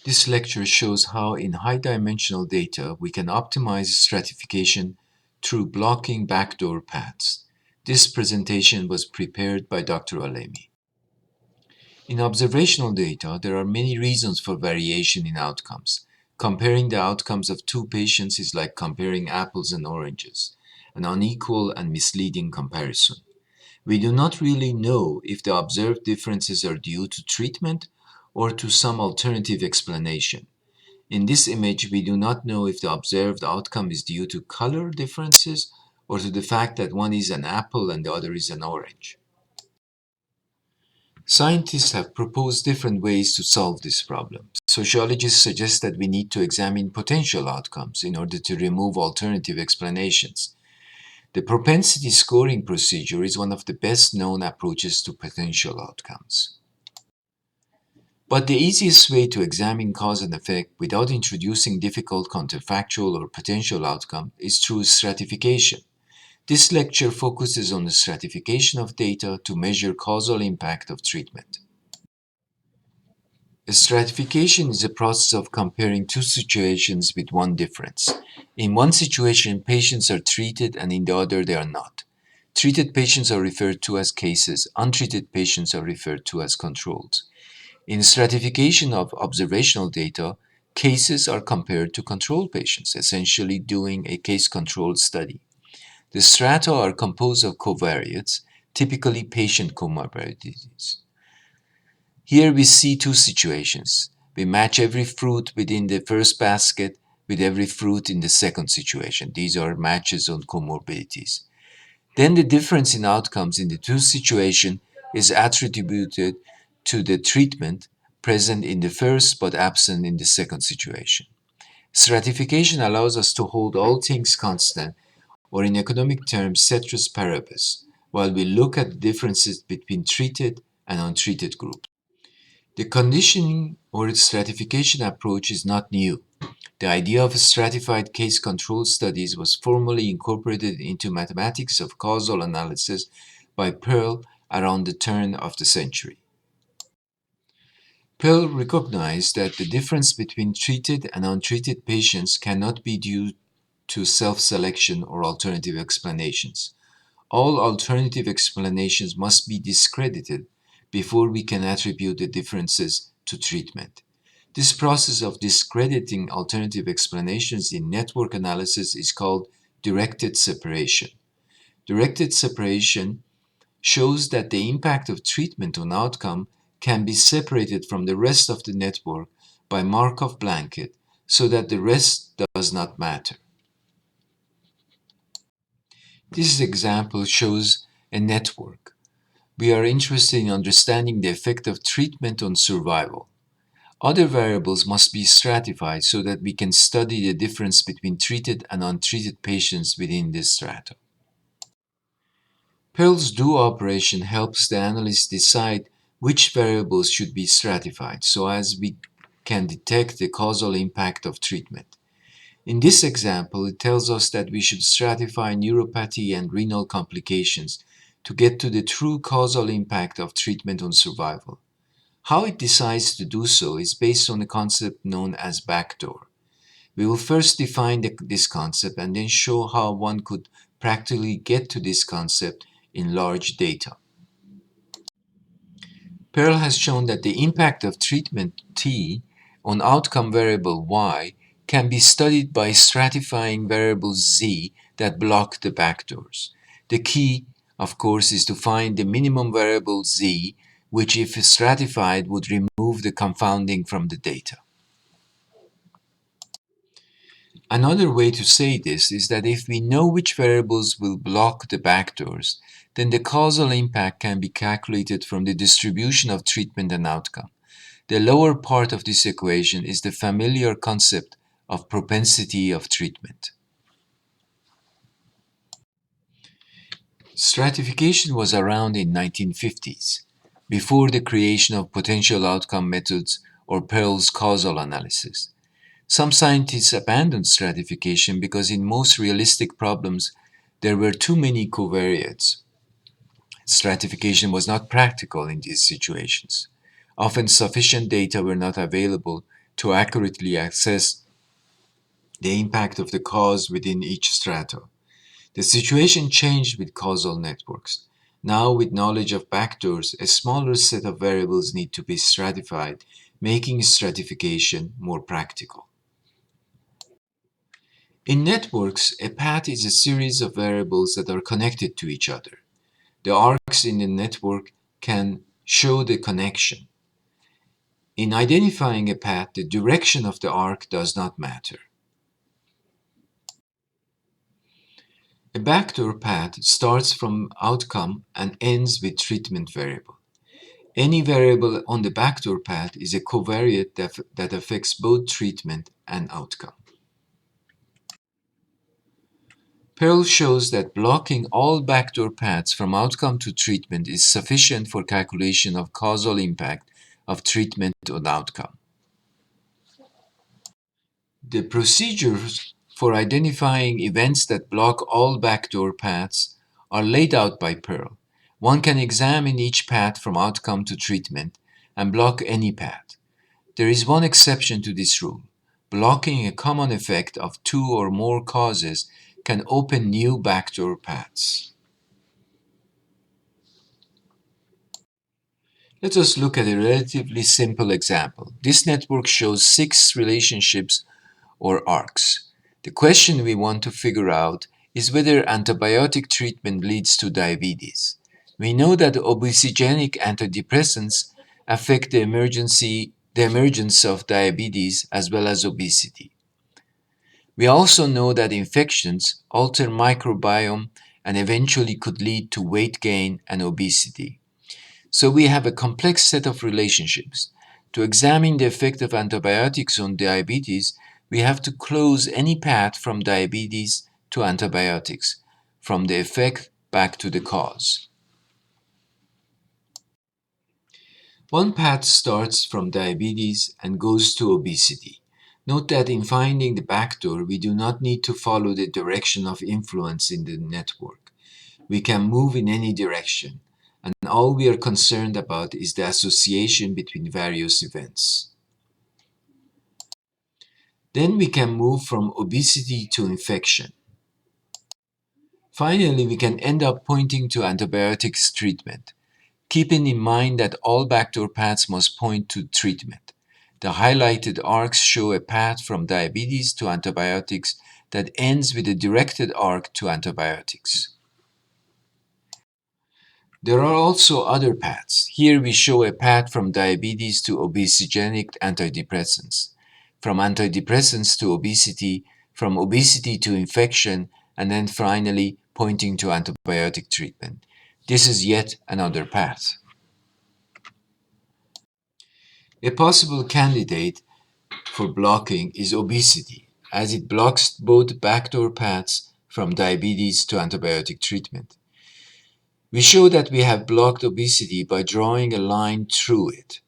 This lecture shows how in high-dimensional data we can optimize stratification through blocking backdoor paths. This presentation was prepared by Dr. Alemi. In observational data, there are many reasons for variation in outcomes. Comparing the outcomes of two patients is like comparing apples and oranges, an unequal and misleading comparison. We do not really know if the observed differences are due to treatment or to some alternative explanation. In this image, we do not know if the observed outcome is due to color differences or to the fact that one is an apple and the other is an orange. Scientists have proposed different ways to solve this problem. Sociologists suggest that we need to examine potential outcomes in order to remove alternative explanations. The propensity scoring procedure is one of the best known approaches to potential outcomes. But the easiest way to examine cause and effect without introducing difficult counterfactual or potential outcome is through stratification. This lecture focuses on the stratification of data to measure causal impact of treatment. A stratification is a process of comparing two situations with one difference. In one situation, patients are treated and in the other they are not. Treated patients are referred to as cases, untreated patients are referred to as controls. In stratification of observational data, cases are compared to control patients, essentially doing a case-controlled study. The strata are composed of covariates, typically patient comorbidities. Here we see two situations. We match every fruit within the first basket with every fruit in the second situation. These are matches on comorbidities. Then the difference in outcomes in the two situations is attributed to the treatment present in the first but absent in the second situation. Stratification allows us to hold all things constant, or in economic terms ceteris paribus, while we look at the differences between treated and untreated groups. The conditioning or stratification approach is not new. The idea of stratified case-control studies was formally incorporated into mathematics of causal analysis by Pearl around the turn of the century. Pearl recognized that the difference between treated and untreated patients cannot be due to self-selection or alternative explanations. All alternative explanations must be discredited before we can attribute the differences to treatment. This process of discrediting alternative explanations in network analysis is called directed separation. Directed separation shows that the impact of treatment on outcome can be separated from the rest of the network by Markov blanket so that the rest does not matter. This example shows a network. We are interested in understanding the effect of treatment on survival. Other variables must be stratified so that we can study the difference between treated and untreated patients within this strata. Pearl's do operation helps the analyst decide which variables should be stratified so as we can detect the causal impact of treatment. In this example, it tells us that we should stratify neuropathy and renal complications to get to the true causal impact of treatment on survival. How it decides to do so is based on a concept known as backdoor. We will first define this concept and then show how one could practically get to this concept in large data. Pearl has shown that the impact of treatment T on outcome variable Y can be studied by stratifying variables Z that block the backdoors. The key, of course, is to find the minimum variable Z, which if stratified would remove the confounding from the data. Another way to say this is that if we know which variables will block the backdoors, then the causal impact can be calculated from the distribution of treatment and outcome. The lower part of this equation is the familiar concept of propensity of treatment. Stratification was around in 1950s, before the creation of potential outcome methods or Pearl's causal analysis. Some scientists abandoned stratification because in most realistic problems there were too many covariates. Stratification was not practical in these situations. Often sufficient data were not available to accurately assess the impact of the cause within each strata. The situation changed with causal networks. Now, with knowledge of backdoors, a smaller set of variables need to be stratified, making stratification more practical. In networks, a path is a series of variables that are connected to each other. The arcs in the network can show the connection. In identifying a path, the direction of the arc does not matter. A backdoor path starts from outcome and ends with treatment variable. Any variable on the backdoor path is a covariate that affects both treatment and outcome. Pearl shows that blocking all backdoor paths from outcome to treatment is sufficient for calculation of causal impact of treatment on outcome. The procedures for identifying events that block all backdoor paths are laid out by Pearl. One can examine each path from outcome to treatment and block any path. There is one exception to this rule. Blocking a common effect of two or more causes can open new backdoor paths. Let us look at a relatively simple example. This network shows 6 relationships or arcs. The question we want to figure out is whether antibiotic treatment leads to diabetes. We know that obesogenic antidepressants affect the emergence of diabetes as well as obesity. We also know that infections alter microbiome and eventually could lead to weight gain and obesity. So we have a complex set of relationships. To examine the effect of antibiotics on diabetes, we have to close any path from diabetes to antibiotics, from the effect back to the cause. One path starts from diabetes and goes to obesity. Note that in finding the backdoor, we do not need to follow the direction of influence in the network. We can move in any direction, and all we are concerned about is the association between various events. Then we can move from obesity to infection. Finally, we can end up pointing to antibiotics treatment, keeping in mind that all backdoor paths must point to treatment. The highlighted arcs show a path from diabetes to antibiotics that ends with a directed arc to antibiotics. There are also other paths. Here we show a path from diabetes to obesogenic antidepressants, from antidepressants to obesity, from obesity to infection, and then finally pointing to antibiotic treatment. This is yet another path. A possible candidate for blocking is obesity, as it blocks both backdoor paths from diabetes to antibiotic treatment. We show that we have blocked obesity by drawing a line through it.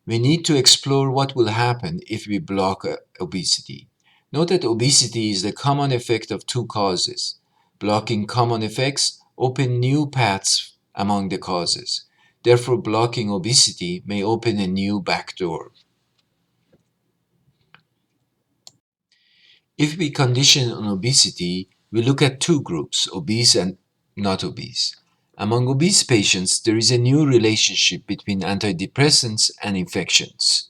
We need to explore what will happen if we block obesity. Note that obesity is the common effect of two causes. Blocking common effects open new paths among the causes. Therefore, blocking obesity may open a new backdoor. If we condition on obesity, we look at two groups, obese and not obese. Among obese patients, there is a new relationship between antidepressants and infections.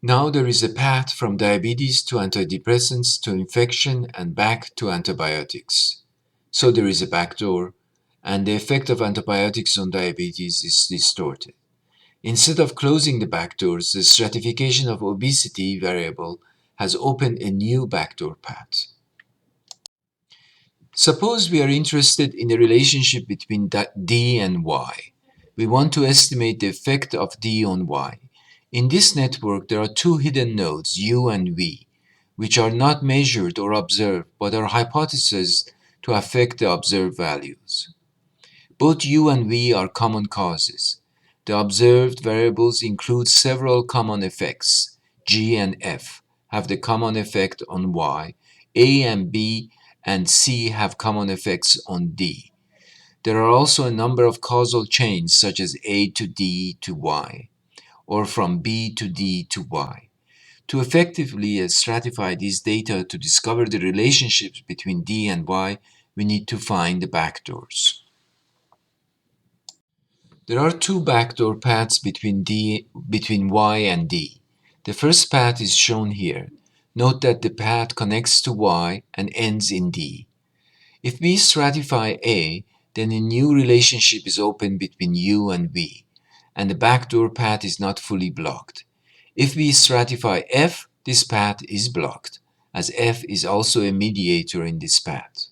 Now there is a path from diabetes to antidepressants to infection and back to antibiotics. So there is a backdoor, and the effect of antibiotics on diabetes is distorted. Instead of closing the backdoors, the stratification of obesity variable has opened a new backdoor path. Suppose we are interested in the relationship between D and Y. We want to estimate the effect of D on Y. In this network, there are two hidden nodes, U and V, which are not measured or observed, but are hypothesized to affect the observed values. Both U and V are common causes. The observed variables include several common effects. G and F have the common effect on Y. A and B and C have common effects on D. There are also a number of causal chains such as A to D to Y, or from B to D to Y. To effectively stratify these data to discover the relationships between D and Y, we need to find the backdoors. There are two backdoor paths between Y and D. The first path is shown here. Note that the path connects to Y and ends in D. If we stratify A, then a new relationship is opened between U and V, and the backdoor path is not fully blocked. If we stratify F, this path is blocked, as F is also a mediator in this path.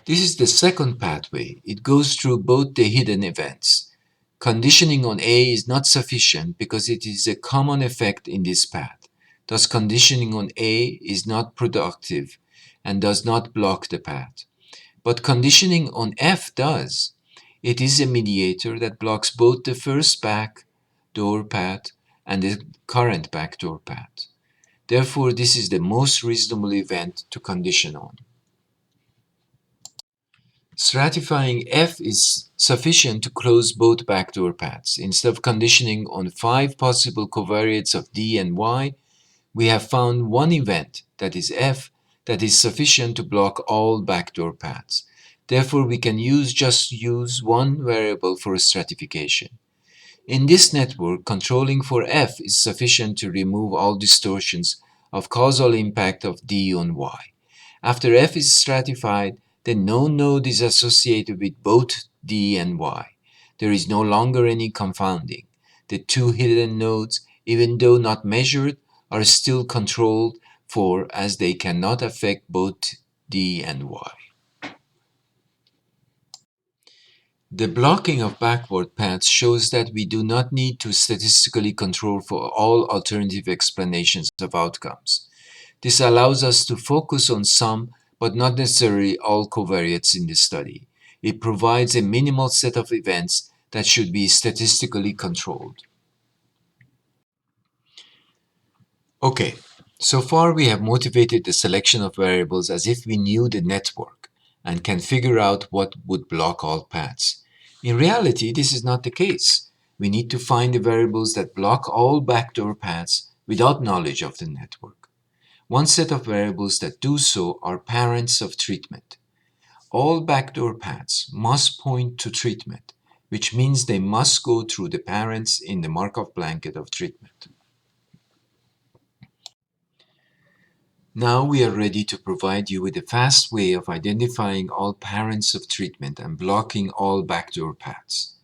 This is the second pathway. It goes through both the hidden events. Conditioning on A is not sufficient because it is a common effect in this path. Thus, conditioning on A is not productive and does not block the path. But conditioning on F does. It is a mediator that blocks both the first backdoor path and the current backdoor path. Therefore, this is the most reasonable event to condition on. Stratifying F is sufficient to close both backdoor paths. Instead of conditioning on 5 possible covariates of D and Y, we have found one event, that is F, that is sufficient to block all backdoor paths. Therefore, we can just use one variable for stratification. In this network, controlling for F is sufficient to remove all distortions of causal impact of D on Y. After F is stratified, then no node is associated with both D and Y. There is no longer any confounding. The two hidden nodes, even though not measured, are still controlled for as they cannot affect both D and Y. The blocking of backward paths shows that we do not need to statistically control for all alternative explanations of outcomes. This allows us to focus on some, but not necessarily all covariates in the study. It provides a minimal set of events that should be statistically controlled. Okay, so far we have motivated the selection of variables as if we knew the network and can figure out what would block all paths. In reality, this is not the case. We need to find the variables that block all backdoor paths without knowledge of the network. One set of variables that do so are parents of treatment. All backdoor paths must point to treatment, which means they must go through the parents in the Markov blanket of treatment. Now we are ready to provide you with a fast way of identifying all parents of treatment and blocking all backdoor paths.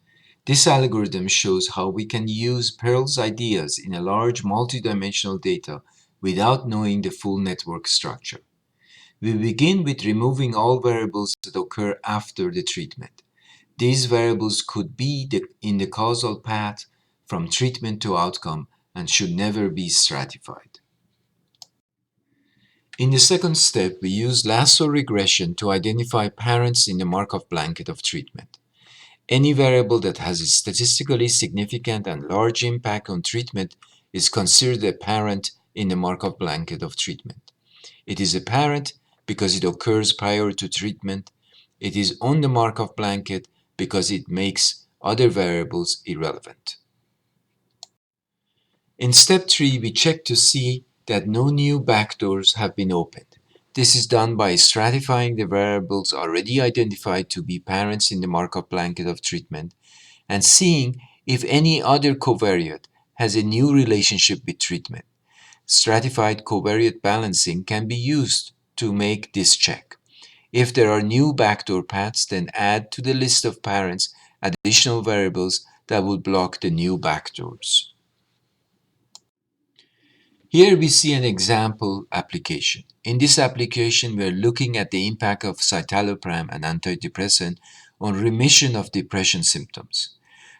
This algorithm shows how we can use Pearl's ideas in a large multidimensional data without knowing the full network structure. We begin with removing all variables that occur after the treatment. These variables could be in the causal path from treatment to outcome and should never be stratified. In the second step, we use lasso regression to identify parents in the Markov blanket of treatment. Any variable that has a statistically significant and large impact on treatment is considered a parent in the Markov blanket of treatment. It is a parent because it occurs prior to treatment. It is on the Markov blanket because it makes other variables irrelevant. In step 3, we check to see that no new backdoors have been opened. This is done by stratifying the variables already identified to be parents in the Markov blanket of treatment and seeing if any other covariate has a new relationship with treatment. Stratified covariate balancing can be used to make this check. If there are new backdoor paths, then add to the list of parents additional variables that would block the new backdoors. Here we see an example application. In this application, we are looking at the impact of citalopram, an antidepressant, on remission of depression symptoms.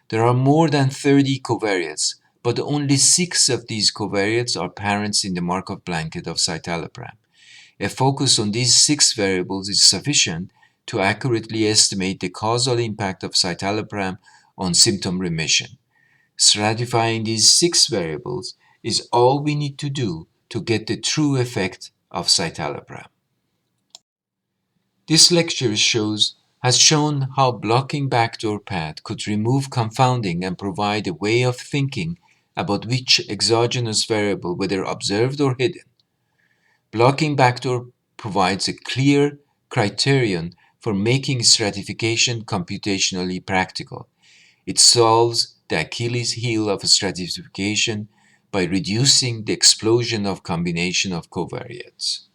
There are more than 30 covariates, but only 6 of these covariates are parents in the Markov blanket of citalopram. A focus on these 6 variables is sufficient to accurately estimate the causal impact of citalopram on symptom remission. Stratifying these 6 variables is all we need to do to get the true effect of citalopram. This lecture has shown how blocking backdoor path could remove confounding and provide a way of thinking about which exogenous variable, whether observed or hidden. Blocking backdoor provides a clear criterion for making stratification computationally practical. It solves the Achilles heel of stratification by reducing the explosion of combination of covariates.